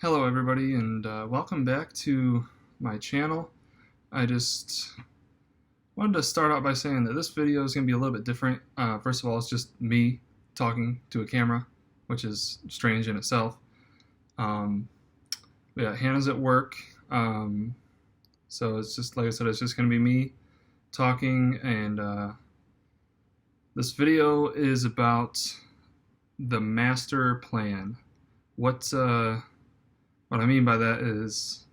Hello everybody, and welcome back to my channel. I just wanted to start out by saying that this video is going to be a little bit different. First of all, it's just me talking to a camera, which is strange in itself. Yeah, Hannah's at work, so it's just, like I said, it's just going to be me talking, and this video is about the master plan. What I mean by that is,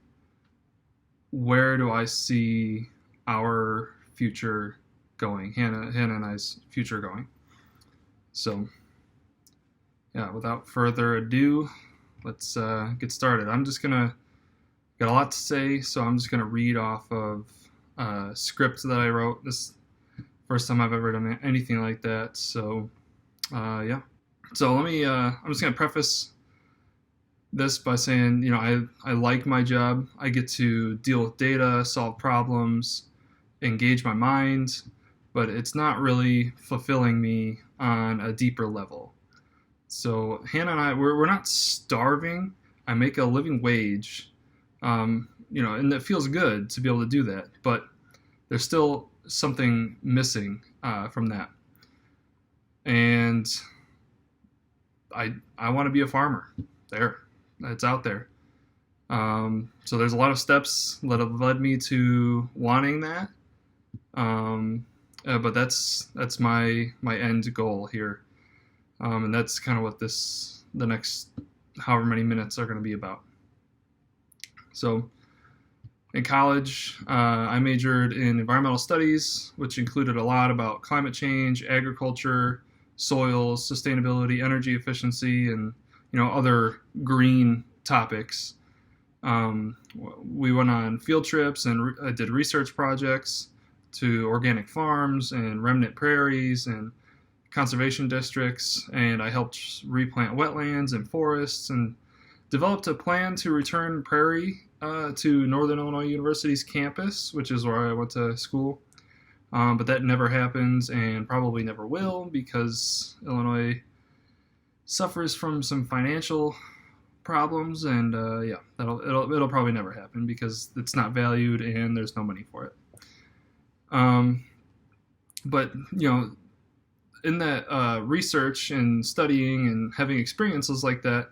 where do I see our future going, Hannah and I's future going? So, yeah, without further ado, let's get started. Got a lot to say, so I'm just gonna read off of a script that I wrote. This first time I've ever done anything like that. So, yeah. So I'm just gonna preface this by saying, I like my job. I get to deal with data, solve problems, engage my mind, but it's not really fulfilling me on a deeper level. So Hannah and I, we're not starving. I make a living wage, and it feels good to be able to do that, but there's still something missing from that. And I want to be a farmer. It's out there. So there's a lot of steps that have led me to wanting that. But that's my end goal here. And that's kind of what the next however many minutes are going to be about. So in college, I majored in environmental studies, which included a lot about climate change, agriculture, soils, sustainability, energy efficiency, and other green topics. We went on field trips and did research projects to organic farms and remnant prairies and conservation districts, and I helped replant wetlands and forests and developed a plan to return prairie to Northern Illinois University's campus, which is where I went to school. But that never happens and probably never will, because Illinois suffers from some financial problems, and yeah, it'll probably never happen because it's not valued and there's no money for it. But in that research and studying and having experiences like that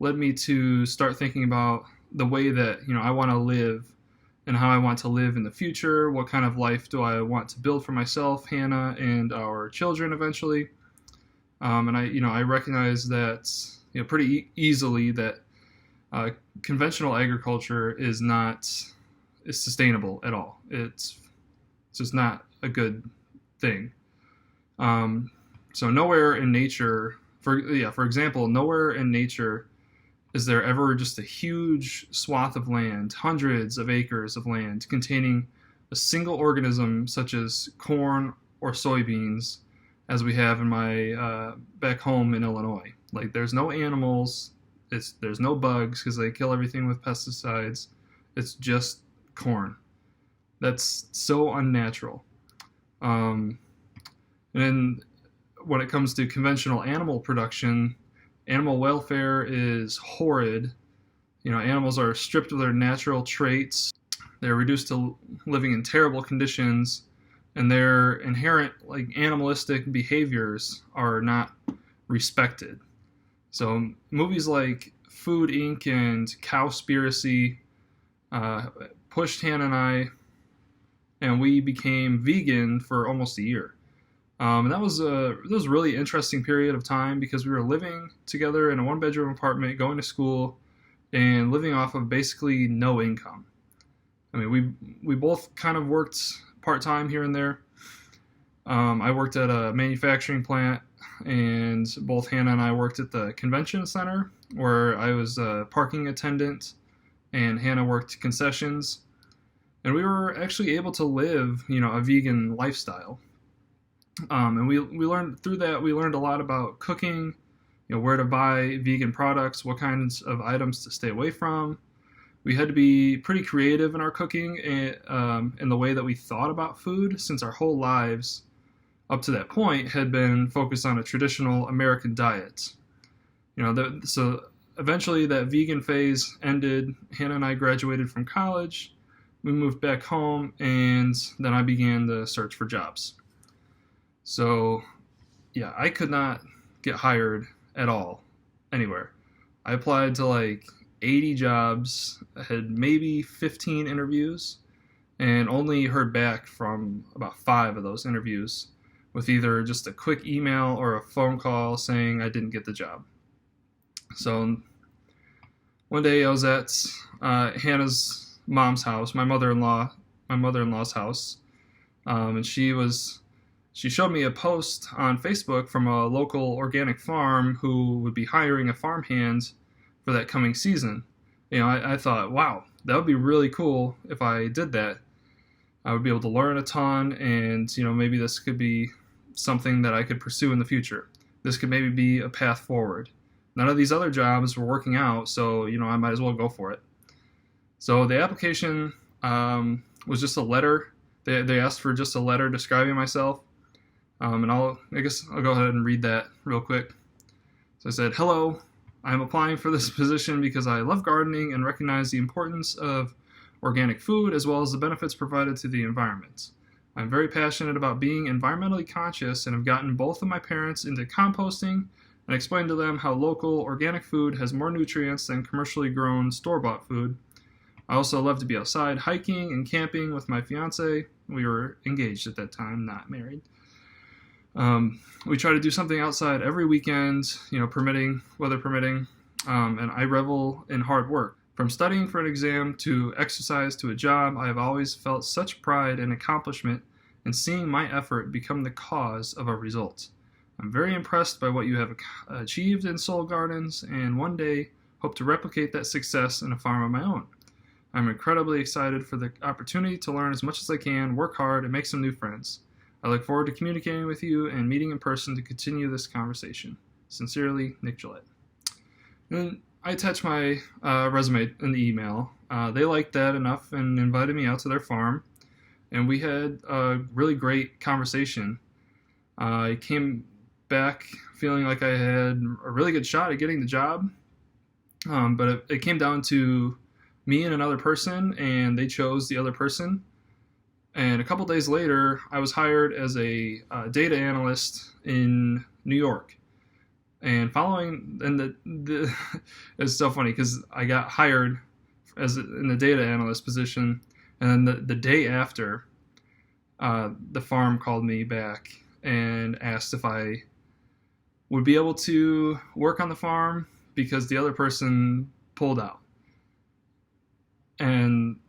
led me to start thinking about the way that I want to live and how I want to live in the future. What kind of life do I want to build for myself, Hannah, and our children eventually? And I recognize that pretty easily that conventional agriculture is sustainable at all. It's just not a good thing. So nowhere in nature, for example, nowhere in nature is there ever just a huge swath of land, hundreds of acres of land, containing a single organism such as corn or soybeans, as we have in my back home in Illinois. Like, there's no animals, there's no bugs because they kill everything with pesticides. It's just corn. That's so unnatural. And then when it comes to conventional animal production, animal welfare is horrid. Animals are stripped of their natural traits. They're reduced to living in terrible conditions, and their inherent animalistic behaviors are not respected. So movies like Food Inc. and Cowspiracy pushed Hannah and I, and we became vegan for almost a year. And that was a really interesting period of time because we were living together in a one-bedroom apartment, going to school, and living off of basically no income. I mean, we both kind of worked part-time here and there. I worked at a manufacturing plant, and both Hannah and I worked at the convention center, where I was a parking attendant, and Hannah worked concessions. And we were actually able to live, a vegan lifestyle. And we learned through that. We learned a lot about cooking, where to buy vegan products, what kinds of items to stay away from. We had to be pretty creative in our cooking and in the way that we thought about food, since our whole lives up to that point had been focused on a traditional American diet. So eventually that vegan phase ended. Hannah and I graduated from college. We moved back home, and then I began the search for jobs. So, yeah, I could not get hired at all anywhere. I applied to like 80 jobs, I had maybe 15 interviews, and only heard back from about 5 of those interviews with either just a quick email or a phone call saying I didn't get the job. So one day I was at Hannah's mom's house, my mother-in-law's house, and she showed me a post on Facebook from a local organic farm who would be hiring a farmhand for that coming season. I thought, wow, that would be really cool if I did that. I would be able to learn a ton, and maybe this could be something that I could pursue in the future. This could maybe be a path forward. None of these other jobs were working out, so I might as well go for it. So the application was just a letter. They asked for just a letter describing myself, and I'll go ahead and read that real quick. So I said, "Hello, I'm applying for this position because I love gardening and recognize the importance of organic food as well as the benefits provided to the environment. I'm very passionate about being environmentally conscious and have gotten both of my parents into composting and explained to them how local organic food has more nutrients than commercially grown store-bought food. I also love to be outside hiking and camping with my fiance. We were engaged at that time, not married. We try to do something outside every weekend, weather permitting, and I revel in hard work. From studying for an exam to exercise to a job, I have always felt such pride and accomplishment in seeing my effort become the cause of a result. I'm very impressed by what you have achieved in Soul Gardens, and one day hope to replicate that success in a farm of my own. I'm incredibly excited for the opportunity to learn as much as I can, work hard, and make some new friends. I look forward to communicating with you and meeting in person to continue this conversation. Sincerely, Nick Gillette." And I attached my resume in the email. They liked that enough and invited me out to their farm, and we had a really great conversation. I came back feeling like I had a really good shot at getting the job, but it came down to me and another person, and they chose the other person. And a couple days later, I was hired as a data analyst in New York. And it's so funny because I got hired in the data analyst position, and then the day after, the farm called me back and asked if I would be able to work on the farm because the other person pulled out. And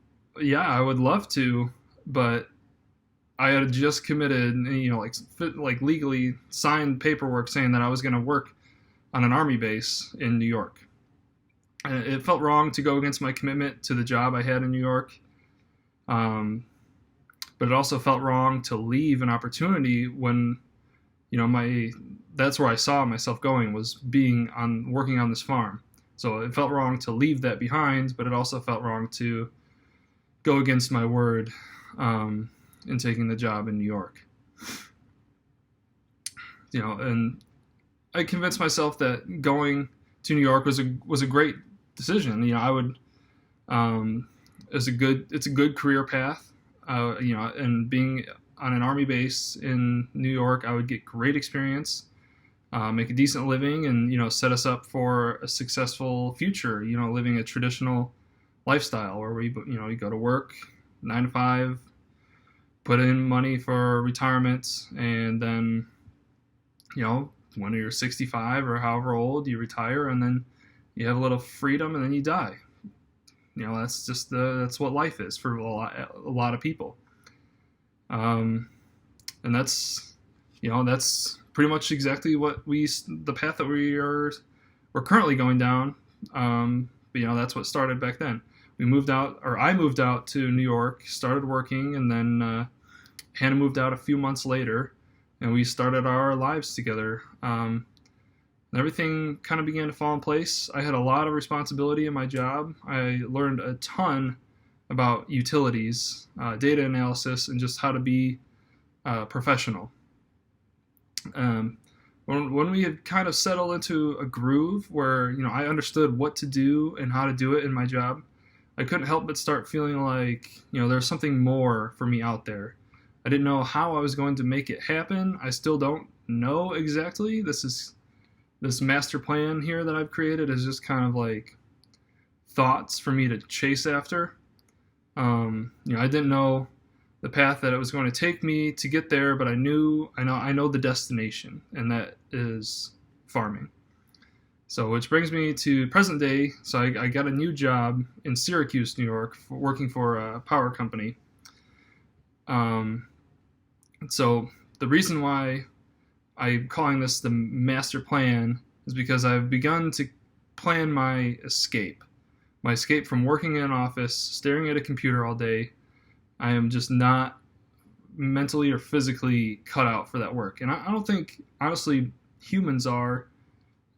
yeah, I would love to, but I had just committed, like legally signed paperwork saying that I was going to work on an army base in New York. And it felt wrong to go against my commitment to the job I had in New York. But it also felt wrong to leave an opportunity when, that's where I saw myself going, was working on this farm. So it felt wrong to leave that behind, but it also felt wrong to go against my word in taking the job in New York. And I convinced myself that going to New York was a great decision. I would, it's a good career path. And being on an army base in New York, I would get great experience, make a decent living, and set us up for a successful future. Living a traditional lifestyle where we go to work 9 to 5, put in money for retirement, and then when you're 65 or however old, you retire, and then you have a little freedom, and then you die. That's what life is for a lot of people. And that's pretty much exactly the path that we're currently going down. But that's what started back then. I moved out to New York, started working, and then Hannah moved out a few months later, and we started our lives together. And everything kind of began to fall in place. I had a lot of responsibility in my job. I learned a ton about utilities, data analysis, and just how to be professional. When we had kind of settled into a groove where, I understood what to do and how to do it in my job, I couldn't help but start feeling like, there's something more for me out there. I didn't know how I was going to make it happen. I still don't know exactly. This master plan here that I've created is just kind of like thoughts for me to chase after. I didn't know the path that it was going to take me to get there, but I know the destination, and that is farming. So, which brings me to present day. So I got a new job in Syracuse, New York, working for a power company. So the reason why I'm calling this the master plan is because I've begun to plan my escape. My escape from working in an office, staring at a computer all day. I am just not mentally or physically cut out for that work. And I don't think, honestly, humans are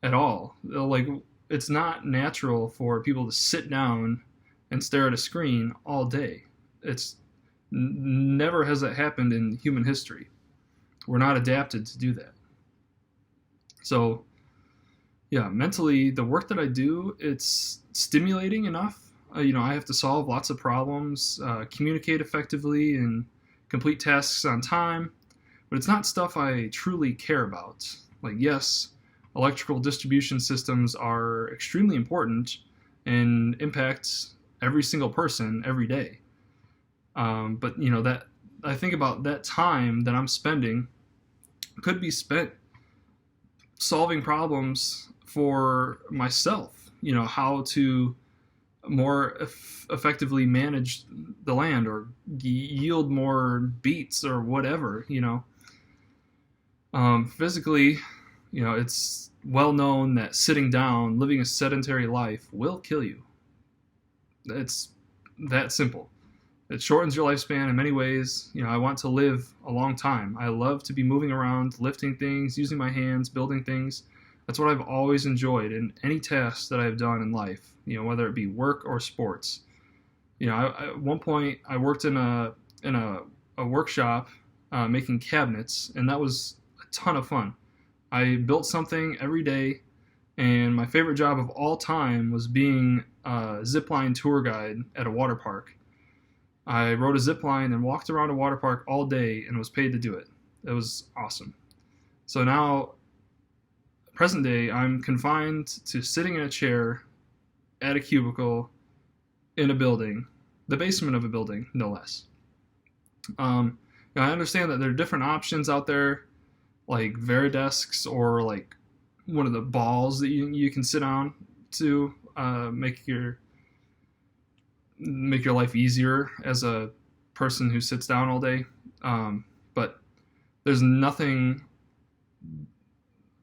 at all. Like, it's not natural for people to sit down and stare at a screen all day. Never has that happened in human history. We're not adapted to do that. So, yeah, mentally, the work that I do, it's stimulating enough. I have to solve lots of problems, communicate effectively, and complete tasks on time. But it's not stuff I truly care about. Like, yes, electrical distribution systems are extremely important and impact every single person every day. But that I think about that time that I'm spending could be spent solving problems for myself. How to more effectively manage the land or yield more beets or whatever. Physically, it's well known that sitting down, living a sedentary life will kill you. It's that simple. It shortens your lifespan in many ways. I want to live a long time. I love to be moving around, lifting things, using my hands, building things. That's what I've always enjoyed in any task that I've done in life, whether it be work or sports. At one point I worked in a workshop making cabinets, and that was a ton of fun. I built something every day, and my favorite job of all time was being a zipline tour guide at a water park. I rode a zipline and walked around a water park all day and was paid to do it. It was awesome. So now, present day, I'm confined to sitting in a chair at a cubicle in a building, the basement of a building, no less. I understand that there are different options out there, like Veridesks or like one of the balls that you can sit on to make your life easier as a person who sits down all day. But there's nothing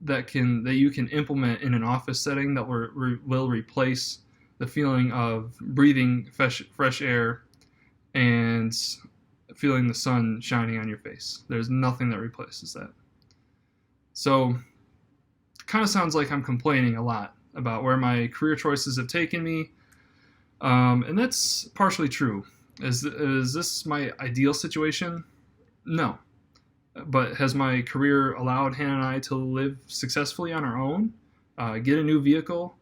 that you can implement in an office setting that will replace the feeling of breathing fresh air and feeling the sun shining on your face. There's nothing that replaces that. So it kind of sounds like I'm complaining a lot about where my career choices have taken me. And that's partially true. Is this my ideal situation? No. But has my career allowed Hannah and I to live successfully on our own, get a new vehicle,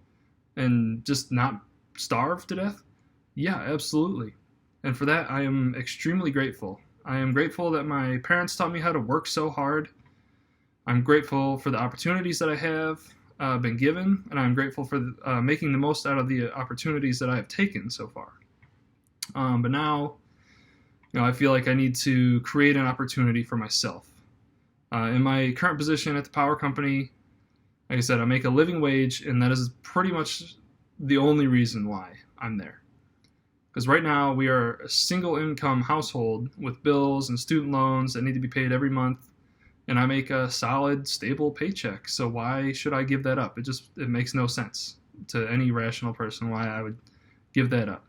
and just not starve to death? Yeah, absolutely. And for that, I am extremely grateful. I am grateful that my parents taught me how to work so hard. I'm grateful for the opportunities that I have been given, and I'm grateful for making the most out of the opportunities that I have taken so far. But now, I feel like I need to create an opportunity for myself. In my current position at the power company, like I said, I make a living wage, and that is pretty much the only reason why I'm there. Because right now, we are a single income household with bills and student loans that need to be paid every month, and I make a solid, stable paycheck. So why should I give that up? It makes no sense to any rational person why I would give that up.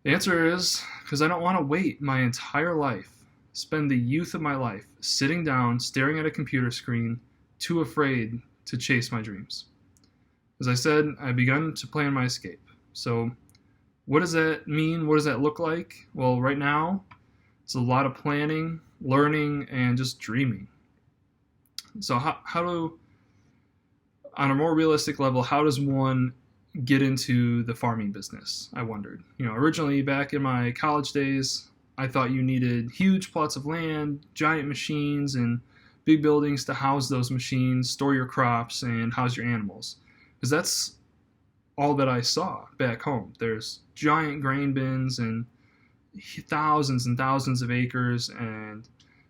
The answer is because I don't want to wait my entire life, spend the youth of my life sitting down, staring at a computer screen, too afraid to chase my dreams. As I said, I've begun to plan my escape. So what does that mean? What does that look like? Well, right now, it's a lot of planning, learning, and just dreaming. So on a more realistic level, how does one get into the farming business? I wondered. Originally back in my college days, I thought you needed huge plots of land, giant machines, and big buildings to house those machines, store your crops, and house your animals. Because that's all that I saw back home. There's giant grain bins and thousands and thousands of acres and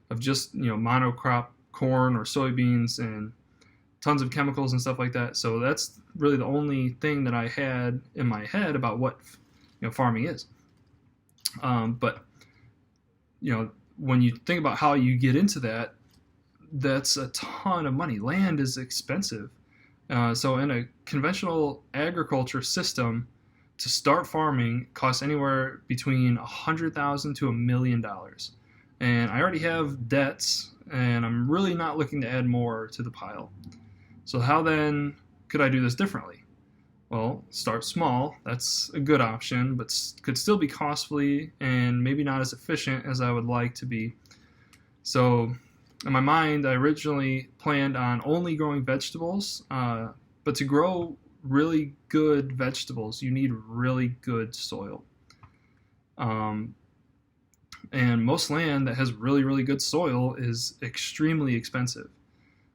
of just monocrop corn or soybeans and tons of chemicals and stuff like that. So that's really the only thing that I had in my head about what farming is. But when you think about how you get into that, that's a ton of money. Land is expensive. So in a conventional agriculture system, to start farming costs anywhere between $100,000 to $1 million. And I already have debts, and I'm really not looking to add more to the pile. So how then could I do this differently? Well, start small. That's a good option, but could still be costly and maybe not as efficient as I would like to be. So in my mind, I originally planned on only growing vegetables, but to grow really good vegetables, you need really good soil. And most land that has really, really good soil is extremely expensive.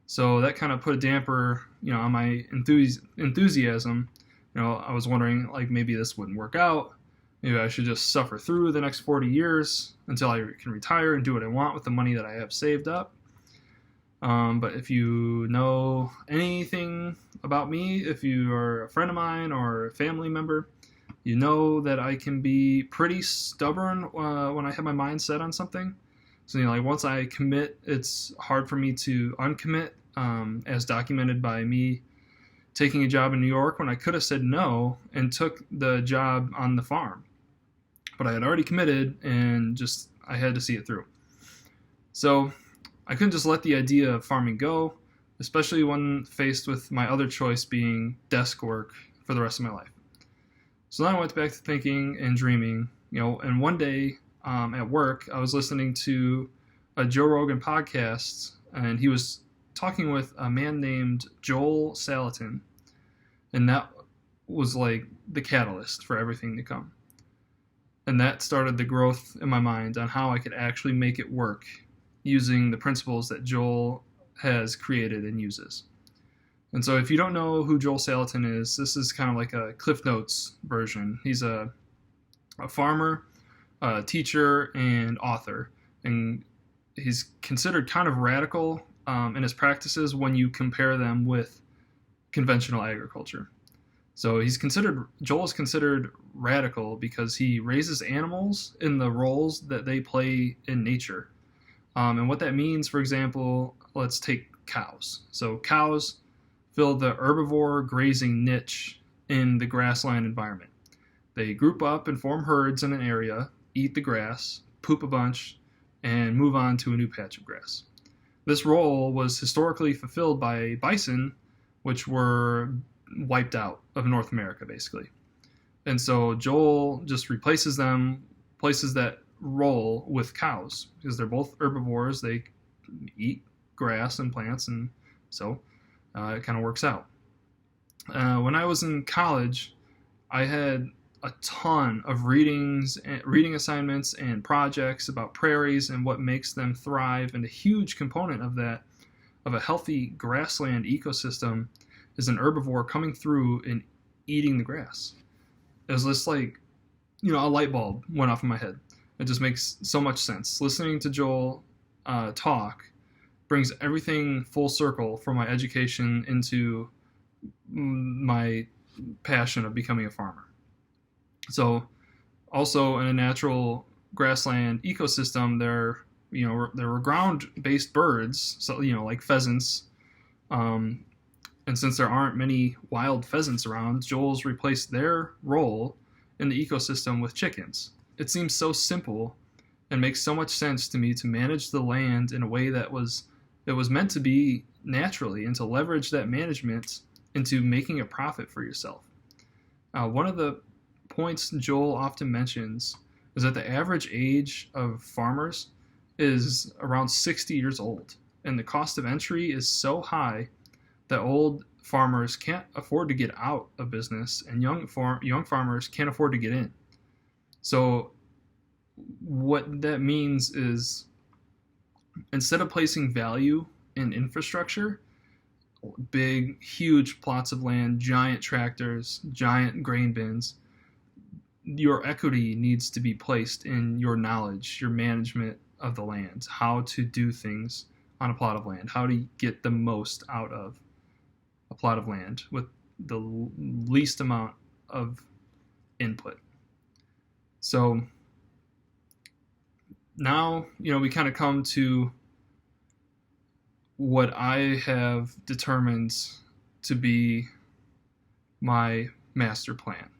So that kind of put a damper, on my enthusiasm. I was wondering, maybe this wouldn't work out. Maybe I should just suffer through the next 40 years until I can retire and do what I want with the money that I have saved up. But if you know anything about me, if you are a friend of mine or a family member, you know that I can be pretty stubborn when I have my mind set on something. So, once I commit, it's hard for me to uncommit, as documented by me taking a job in New York when I could have said no and took the job on the farm. But I had already committed and I had to see it through. So I couldn't just let the idea of farming go, especially when faced with my other choice being desk work for the rest of my life. So then I went back to thinking and dreaming, and one day at work, I was listening to a Joe Rogan podcast, and he was talking with a man named Joel Salatin, and that was like the catalyst for everything to come. And that started the growth in my mind on how I could actually make it work using the principles that Joel has created and uses. And so if you don't know who Joel Salatin is, this is kind of like a Cliff Notes version. He's a farmer, a teacher, and author. And he's considered kind of radical in his practices when you compare them with conventional agriculture. So Joel is considered radical because he raises animals in the roles that they play in nature. And what that means, for example, let's take cows. So cows fill the herbivore grazing niche in the grassland environment. They group up and form herds in an area, eat the grass, poop a bunch, and move on to a new patch of grass. This role was historically fulfilled by bison, which were wiped out of North America, basically. And so Joel just replaces that role with cows, because they're both herbivores. They eat grass and plants, and so it kind of works out. When I was in college, I had a ton of reading assignments and projects about prairies and what makes them thrive, and a huge component of that, of a healthy grassland ecosystem, is an herbivore coming through and eating the grass. It was just a light bulb went off in my head. It just makes so much sense. Listening to Joel talk brings everything full circle from my education into my passion of becoming a farmer. So also in a natural grassland ecosystem, there were ground-based birds, so like pheasants. And since there aren't many wild pheasants around, Joel's replaced their role in the ecosystem with chickens. It seems so simple and makes so much sense to me to manage the land in a way that was meant to be naturally, and to leverage that management into making a profit for yourself. One of the points Joel often mentions is that the average age of farmers is around 60 years old. and the cost of entry is so high that old farmers can't afford to get out of business, and young farmers can't afford to get in. So what that means is, instead of placing value in infrastructure, big, huge plots of land, giant tractors, giant grain bins, your equity needs to be placed in your knowledge, your management of the land, how to do things on a plot of land, how to get the most out of a plot of land with the least amount of input. So now, we kind of come to what I have determined to be my master plan.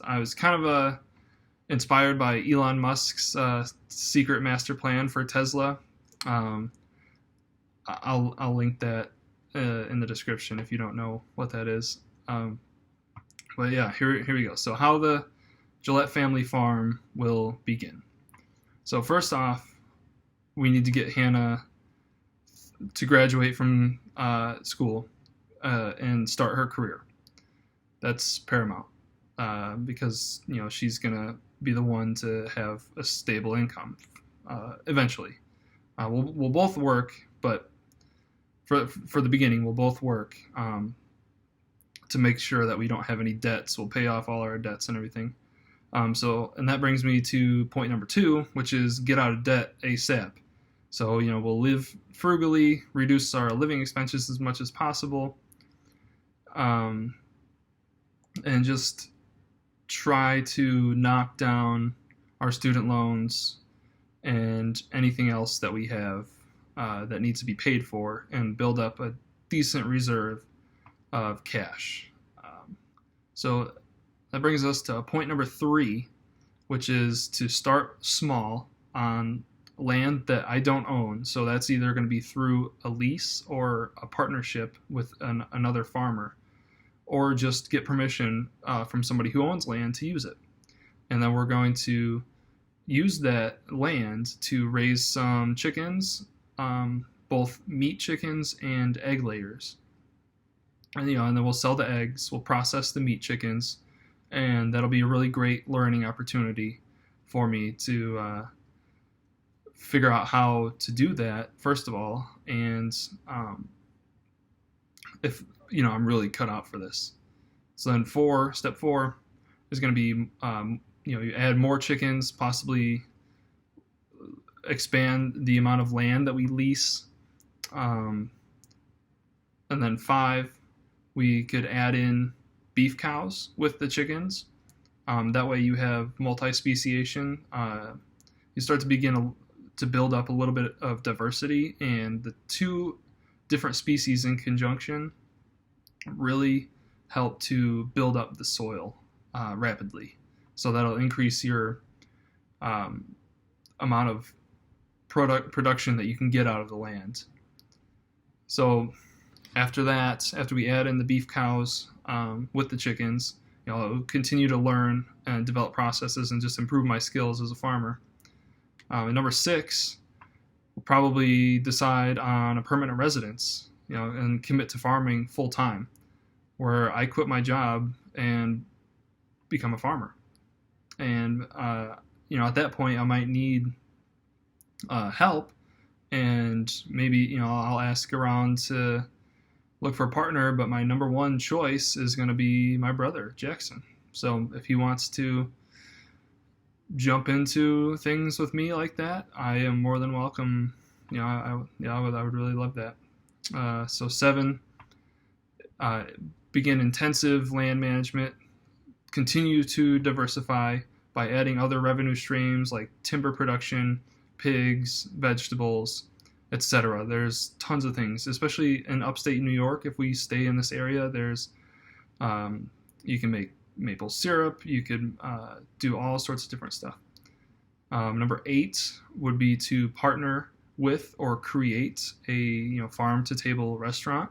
I was kind of inspired by Elon Musk's secret master plan for Tesla. I'll link that in the description if you don't know what that is. But yeah, here we go. So how the Gillette family farm will begin. So first off, we need to get Hannah to graduate from school and start her career. That's paramount because she's gonna be the one to have a stable income eventually. We'll both work, but for the beginning, we'll both work to make sure that we don't have any debts. We'll pay off all our debts and everything. And that brings me to point number 2, which is get out of debt ASAP. So, we'll live frugally, reduce our living expenses as much as possible, and just try to knock down our student loans and anything else that we have that needs to be paid for, and build up a decent reserve of cash. So that brings us to point number 3, which is to start small on land that I don't own. So that's either going to be through a lease or a partnership with another farmer, or just get permission from somebody who owns land to use it. And then we're going to use that land to raise some chickens, both meat chickens and egg layers. And then we'll sell the eggs, we'll process the meat chickens, and that'll be a really great learning opportunity for me to figure out how to do that, first of all, and if I'm really cut out for this. So then step 4 is going to be you add more chickens, possibly expand the amount of land that we lease, and then 5, we could add in beef cows with the chickens. That way you have multi-speciation. You start to begin to build up a little bit of diversity, and the 2 different species in conjunction really help to build up the soil rapidly. So that'll increase your amount of production that you can get out of the land. So after we add in the beef cows with the chickens, I'll continue to learn and develop processes and just improve my skills as a farmer. And number 6, we'll probably decide on a permanent residence, and commit to farming full time, where I quit my job and become a farmer. And at that point, I might need help, and maybe I'll ask around to look for a partner. But my number 1 choice is going to be my brother Jackson. So if he wants to jump into things with me like that, I am more than welcome. I would really love that. So 7, begin intensive land management. Continue to diversify by adding other revenue streams like timber production, pigs, vegetables, etc. There's tons of things, especially in upstate New York. If we stay in this area, there's you can make maple syrup. You could do all sorts of different stuff. Number 8 would be to partner with or create a farm to table restaurant,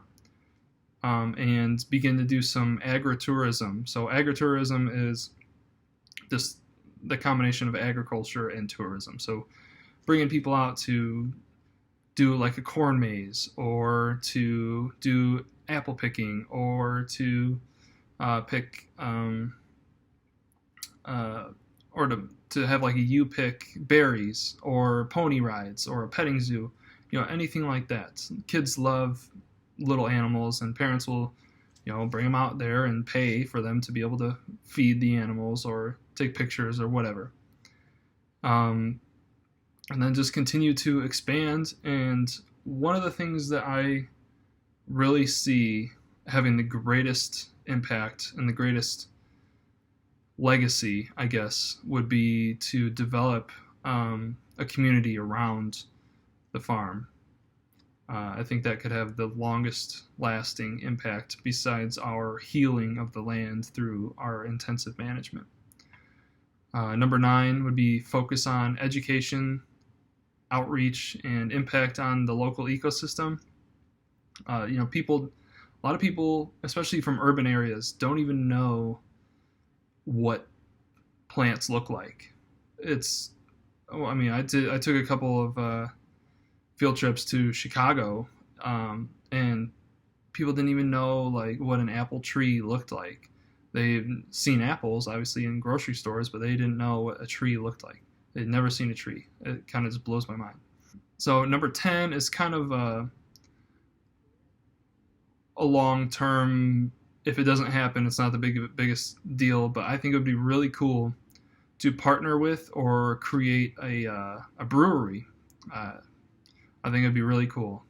and begin to do some agritourism. So agritourism is just the combination of agriculture and tourism. So bringing people out to do like a corn maze, or to do apple picking, or to pick or to have like a you pick berries, or pony rides, or a petting zoo, anything like that. Kids love little animals, and parents will bring them out there and pay for them to be able to feed the animals or take pictures or whatever. And then just continue to expand. And one of the things that I really see having the greatest impact and the greatest legacy, I guess, would be to develop a community around the farm. I think that could have the longest lasting impact besides our healing of the land through our intensive management. Number 9 would be focus on education, outreach, and impact on the local ecosystem. A lot of people, especially from urban areas, don't even know what plants look like. I took a couple of field trips to Chicago, and people didn't even know like what an apple tree looked like. They've seen apples, obviously, in grocery stores, but they didn't know what a tree looked like. They'd never seen a tree. It kind of just blows my mind. So number 10 is kind of a long-term, if it doesn't happen, it's not the biggest deal, but I think it would be really cool to partner with or create a brewery. I think it'd be really cool.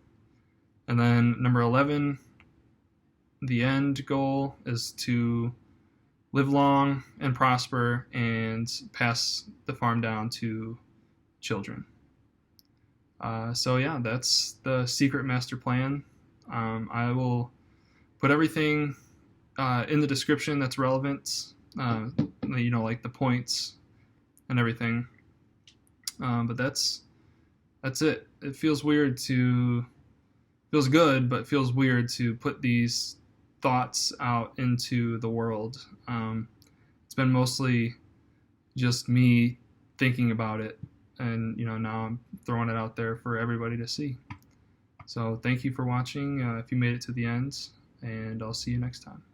And then number 11, the end goal is to live long and prosper and pass the farm down to children. So yeah, that's the secret master plan. I will put everything in the description that's relevant, like the points and everything. But that's it. It feels good, but feels weird to put these thoughts out into the world. It's been mostly just me thinking about it, and now I'm throwing it out there for everybody to see. So thank you for watching, if you made it to the end, and I'll see you next time.